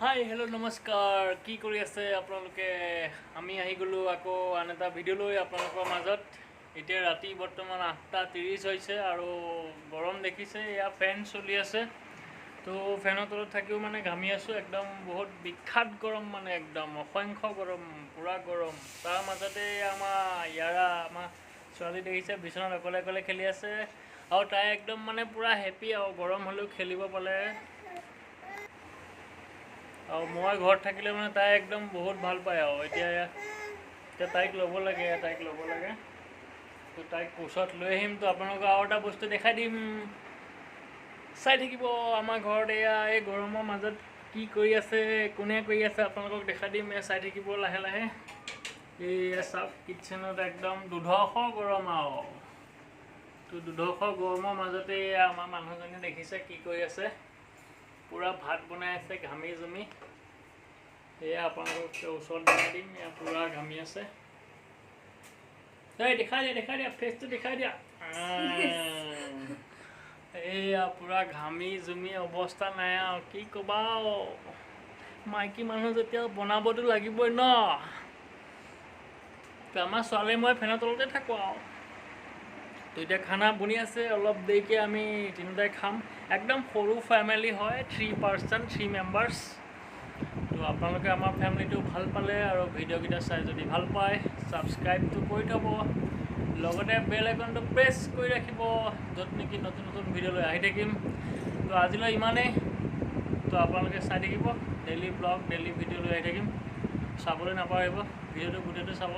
hi hello' নমস্কাৰ কি কৰি আছে আপোনালোকে আমি আহি গ'লোঁ আকৌ আন এটা ভিডিঅ' লৈ আপোনালোকৰ মাজত এতিয়া ৰাতি বৰ্তমান 8:30 হৈছে আৰু গৰম দেখিছে এয়া ফেন চলি আছে তো ফেনৰ তলত থাকিও মানে ঘামি আছোঁ একদম বহুত বিখ্যাত গৰম মানে একদম অসংখ্য গৰম পূৰা গৰম তাৰ মাজতে আমাৰ ছোৱালী দেখিছে বিচনাত অকলে অকলে খেলি আছে আৰু তাই একদম মানে পূৰা হেপী আৰু গৰম হ'লেও খেলিব পালে আৰু মই ঘৰত থাকিলে মানে তাই একদম বহুত ভাল পায় আৰু এতিয়া তাইক ল'ব লাগে তো তাইক ওচৰত লৈ আহিম তো আপোনালোকক আৰু এটা বস্তু দেখাই দিম চাই থাকিব আমাৰ ঘৰত এয়া এই গৰমৰ মাজত কি কৰি আছে কোনে কৰি আছে আপোনালোকক দেখাই দিম এয়া চাই থাকিব লাহে লাহে এই চাওক কিটচেনত একদম দুধশ গৰম আৰু তো দুধশ গৰমৰ মাজতে আমাৰ মানুহজনে দেখিছে কি কৰি আছে পূৰা ভাত বনাই আছে ঘামি জুমি এয়া আপোনালোকক ওচৰত দেখাই দিম এয়া পূৰা ঘামি আছে এই দেখাই দিয়া ফেচটো দেখাই দিয়া এয়া পূৰা ঘামি জুমি অৱস্থা নাই আৰু কি ক'বা মাইকী মানুহ যেতিয়া বনাবতো লাগিবই ন তো আমাৰ ছোৱালী মই ফেনৰ তলতে থাকোঁ আৰু তো এতিয়া খানা বনি আছে অলপ দেৰিকৈ আমি তিনিটাই খাম একদম সৰু ফেমিলি হয় 3 মেম্বাৰ্ছ তো আপোনালোকে আমাৰ ফেমিলিটো ভাল পালে আৰু ভিডিঅ'কেইটা চাই যদি ভাল পায় ছাবস্ক্ৰাইবটো কৰি থ'ব লগতে বেল আইকনটো প্ৰেছ কৰি ৰাখিব য'ত নেকি নতুন নতুন ভিডিঅ' লৈ আহি থাকিম তো আজিলৈ ইমানেই তো আপোনালোকে চাই থাকিব ডেইলি ব্লগ ডেইলি ভিডিঅ' লৈ আহি থাকিম চাবলৈ নাপাহৰিব ভিডিঅ'টো গোটেইটো চাব